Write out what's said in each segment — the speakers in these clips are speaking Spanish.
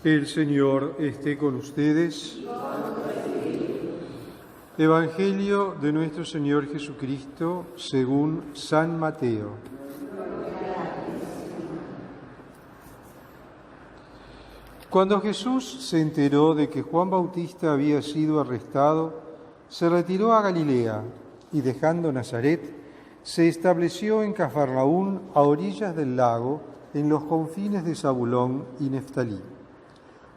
El Señor esté con ustedes. Evangelio de nuestro Señor Jesucristo según San Mateo. Cuando Jesús se enteró de que Juan Bautista había sido arrestado, se retiró a Galilea y, dejando Nazaret, se estableció en Cafarnaún, a orillas del lago, en los confines de Zabulón y Neftalí,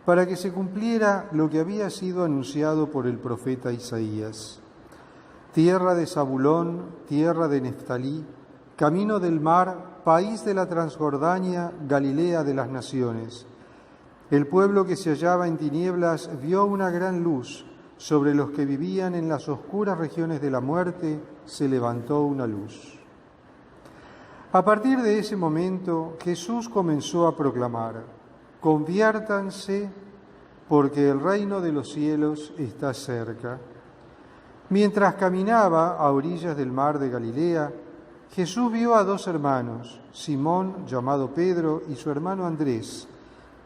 para que se cumpliera lo que había sido anunciado por el profeta Isaías. Tierra de Zabulón, tierra de Neftalí, camino del mar, país de la Transjordania, Galilea de las naciones. El pueblo que se hallaba en tinieblas vio una gran luz. Sobre los que vivían en las oscuras regiones de la muerte se levantó una luz. A partir de ese momento, Jesús comenzó a proclamar: conviértanse, porque el reino de los cielos está cerca. Mientras caminaba a orillas del mar de Galilea, Jesús vio a dos hermanos, Simón, llamado Pedro, y su hermano Andrés,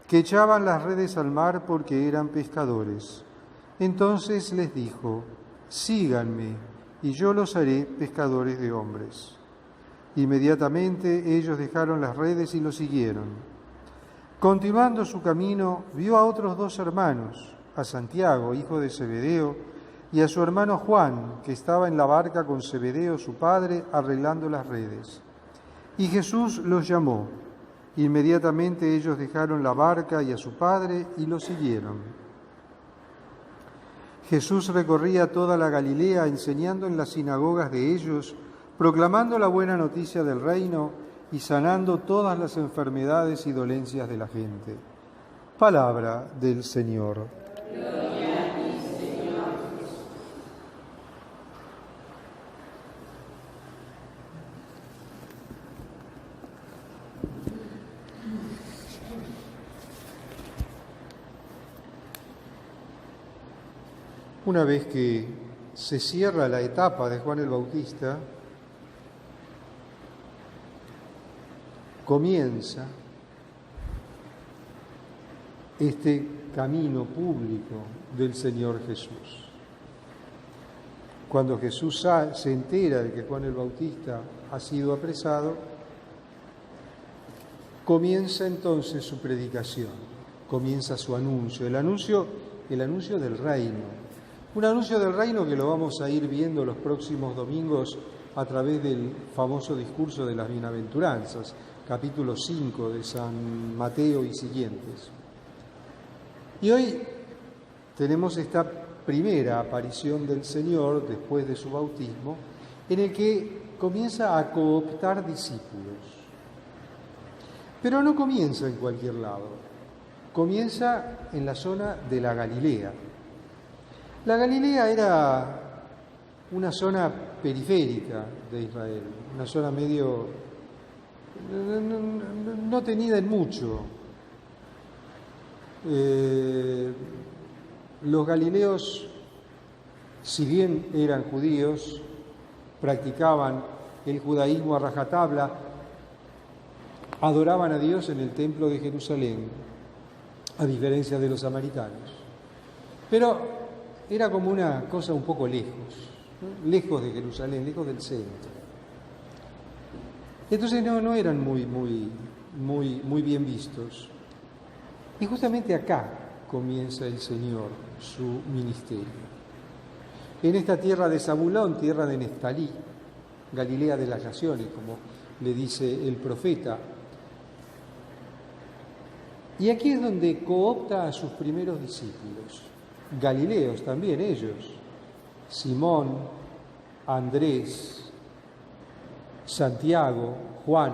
que echaban las redes al mar porque eran pescadores. Entonces les dijo: síganme, y yo los haré pescadores de hombres. Inmediatamente ellos dejaron las redes y lo siguieron. Continuando su camino, vio a otros dos hermanos, a Santiago, hijo de Zebedeo, y a su hermano Juan, que estaba en la barca con Zebedeo, su padre, arreglando las redes. Y Jesús los llamó. Inmediatamente ellos dejaron la barca y a su padre y lo siguieron. Jesús recorría toda la Galilea, enseñando en las sinagogas de ellos, proclamando la buena noticia del reino y sanando todas las enfermedades y dolencias de la gente. Palabra del Señor. Gloria a ti, Señor Jesús. Una vez que se cierra la etapa de Juan el Bautista, comienza este camino público del Señor Jesús. Cuando Jesús se entera de que Juan el Bautista ha sido apresado, comienza entonces su predicación, comienza su anuncio, el anuncio del reino. Un anuncio del reino que lo vamos a ir viendo los próximos domingos a través del famoso discurso de las bienaventuranzas, capítulo 5 de San Mateo y siguientes. Y hoy tenemos esta primera aparición del Señor después de su bautismo, en el que comienza a cooptar discípulos. Pero no comienza en cualquier lado, comienza en la zona de la Galilea. La Galilea era una zona periférica de Israel, una zona medio no tenida en mucho. Los galileos, si bien eran judíos, practicaban el judaísmo a rajatabla, adoraban a Dios en el templo de Jerusalén, a diferencia de los samaritanos. Pero era como una cosa un poco lejos, ¿no? Lejos de Jerusalén, lejos del centro. Entonces no eran muy bien vistos. Y justamente acá comienza el Señor su ministerio. En esta tierra de Zabulón, tierra de Neftalí, Galilea de las naciones, como le dice el profeta. Y aquí es donde coopta a sus primeros discípulos, galileos también ellos, Simón, Andrés, Santiago, Juan.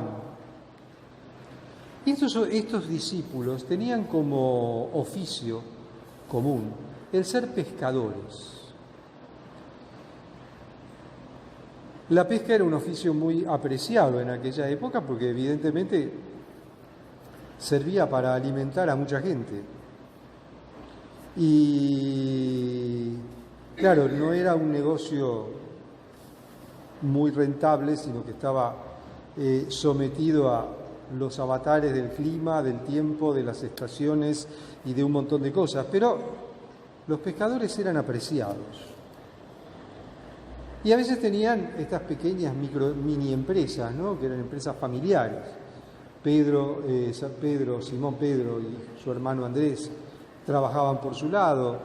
Y estos discípulos tenían como oficio común el ser pescadores. La pesca era un oficio muy apreciado en aquella época porque evidentemente servía para alimentar a mucha gente. Y claro, no era un negocio muy rentable, sino que estaba sometido los avatares del clima, del tiempo, de las estaciones y de un montón de cosas, pero los pescadores eran apreciados. Y a veces tenían estas pequeñas mini empresas, ¿no? Que eran empresas familiares. Simón Pedro y su hermano Andrés trabajaban por su lado,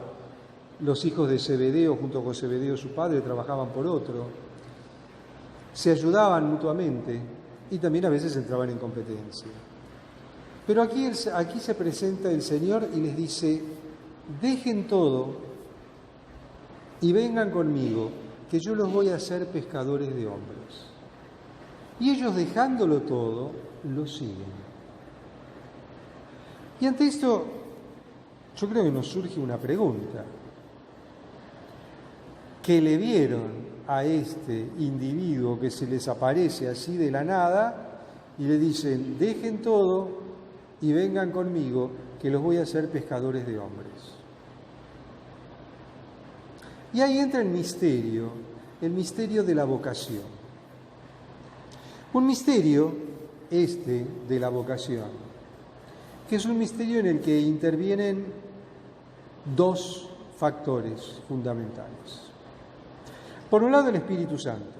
los hijos de Zebedeo junto con Zebedeo su padre trabajaban por otro, se ayudaban mutuamente y también a veces entraban en competencia. Pero aquí se presenta el Señor y les dice: dejen todo y vengan conmigo, que yo los voy a hacer pescadores de hombres. Y ellos, dejándolo todo, lo siguen. Y ante esto, yo creo que nos surge una pregunta. ¿Qué le vieron a este individuo que se les aparece así de la nada y le dicen: dejen todo y vengan conmigo, que los voy a hacer pescadores de hombres? Y ahí entra el misterio de la vocación. Un misterio de la vocación, que es un misterio en el que intervienen dos factores fundamentales. Por un lado, el Espíritu Santo,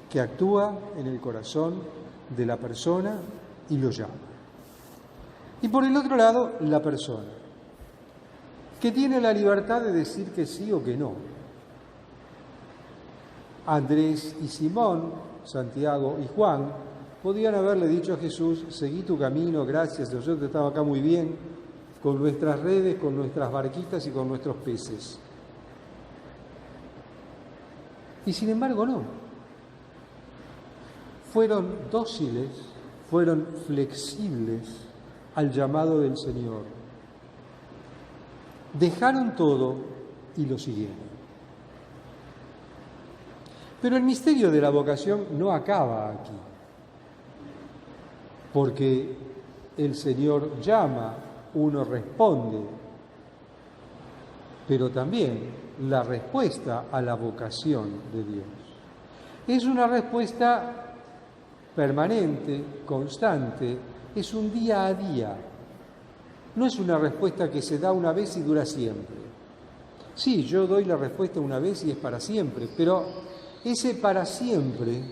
que actúa en el corazón de la persona y lo llama. Y por el otro lado, la persona, que tiene la libertad de decir que sí o que no. Andrés y Simón, Santiago y Juan, podían haberle dicho a Jesús: seguí tu camino, gracias, nosotros estamos acá muy bien, con nuestras redes, con nuestras barquitas y con nuestros peces. Y sin embargo no. Fueron dóciles, fueron flexibles al llamado del Señor. Dejaron todo y lo siguieron. Pero el misterio de la vocación no acaba aquí, porque el Señor llama, uno responde, pero también la respuesta a la vocación de Dios es una respuesta permanente, constante, es un día a día. No es una respuesta que se da una vez y dura siempre. Sí, yo doy la respuesta una vez y es para siempre, pero ese para siempre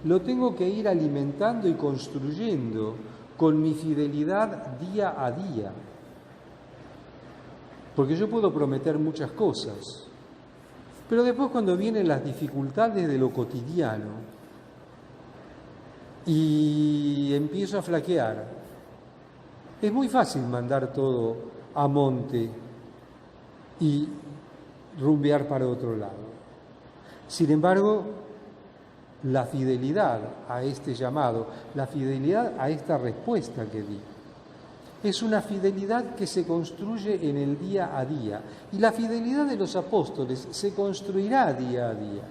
lo tengo que ir alimentando y construyendo con mi fidelidad día a día. Porque yo puedo prometer muchas cosas, pero después, cuando vienen las dificultades de lo cotidiano y empiezo a flaquear, es muy fácil mandar todo a monte y rumbear para otro lado. Sin embargo, la fidelidad a este llamado, la fidelidad a esta respuesta que di, es una fidelidad que se construye en el día a día. Y la fidelidad de los apóstoles se construirá día a día,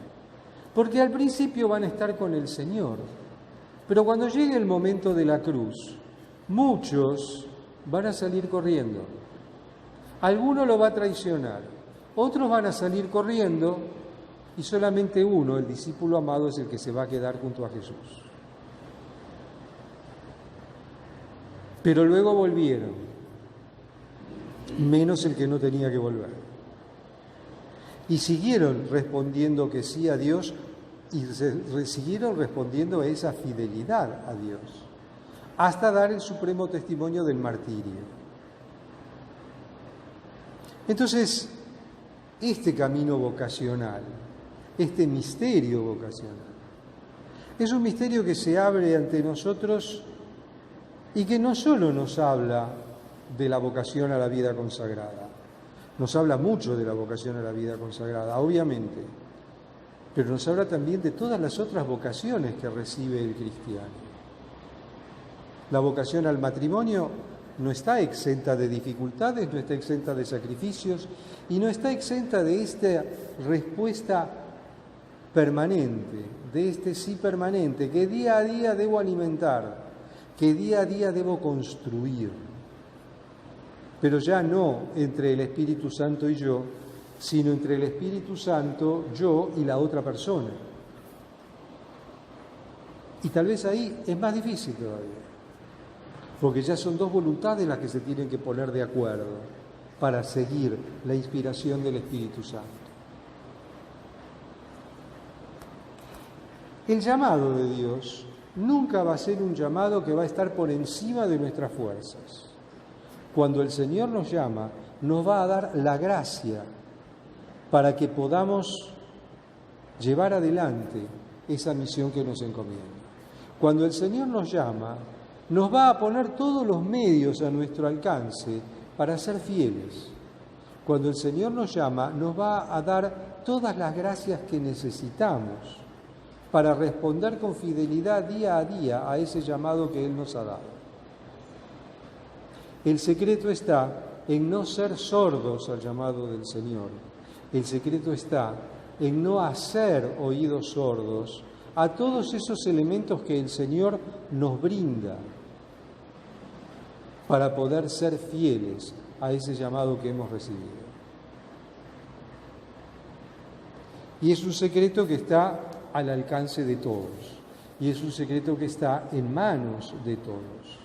porque al principio van a estar con el Señor, pero cuando llegue el momento de la cruz, muchos van a salir corriendo. Alguno lo va a traicionar, otros van a salir corriendo y solamente uno, el discípulo amado, es el que se va a quedar junto a Jesús. Pero luego volvieron, menos el que no tenía que volver. Y siguieron respondiendo que sí a Dios y siguieron respondiendo a esa fidelidad a Dios, hasta dar el supremo testimonio del martirio. Entonces, este camino vocacional, este misterio vocacional, es un misterio que se abre ante nosotros y que no solo nos habla de la vocación a la vida consagrada, nos habla mucho de la vocación a la vida consagrada, obviamente, pero nos habla también de todas las otras vocaciones que recibe el cristiano. La vocación al matrimonio no está exenta de dificultades, no está exenta de sacrificios y no está exenta de esta respuesta permanente, de este sí permanente que día a día debo alimentar, que día a día debo construir, pero ya no entre el Espíritu Santo y yo, sino entre el Espíritu Santo, yo y la otra persona. Y tal vez ahí es más difícil todavía. porque ya son dos voluntades las que se tienen que poner de acuerdo para seguir la inspiración del Espíritu Santo. El llamado de Dios nunca va a ser un llamado que va a estar por encima de nuestras fuerzas. Cuando el Señor nos llama, nos va a dar la gracia para que podamos llevar adelante esa misión que nos encomienda. Cuando el Señor nos llama, nos va a poner todos los medios a nuestro alcance para ser fieles. Cuando el Señor nos llama, nos va a dar todas las gracias que necesitamos para responder con fidelidad día a día a ese llamado que Él nos ha dado. El secreto está en no ser sordos al llamado del Señor. El secreto está en no hacer oídos sordos a todos esos elementos que el Señor nos brinda para poder ser fieles a ese llamado que hemos recibido. Y es un secreto que está al alcance de todos, y es un secreto que está en manos de todos.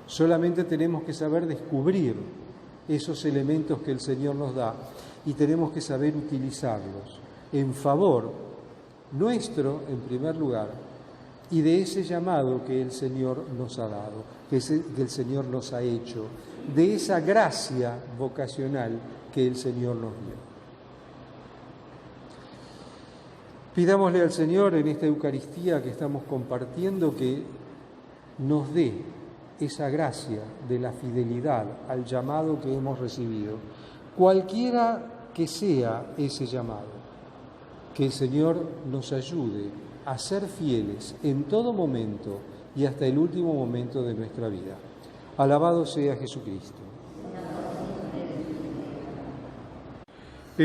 Solamente tenemos que saber descubrir esos elementos que el Señor nos da y tenemos que saber utilizarlos en favor nuestro, en primer lugar, y de ese llamado que el Señor nos ha dado, que el Señor nos ha hecho, de esa gracia vocacional que el Señor nos dio. Pidámosle al Señor en esta Eucaristía que estamos compartiendo que nos dé esa gracia de la fidelidad al llamado que hemos recibido, cualquiera que sea ese llamado, que el Señor nos ayude a ser fieles en todo momento y hasta el último momento de nuestra vida. Alabado sea Jesucristo.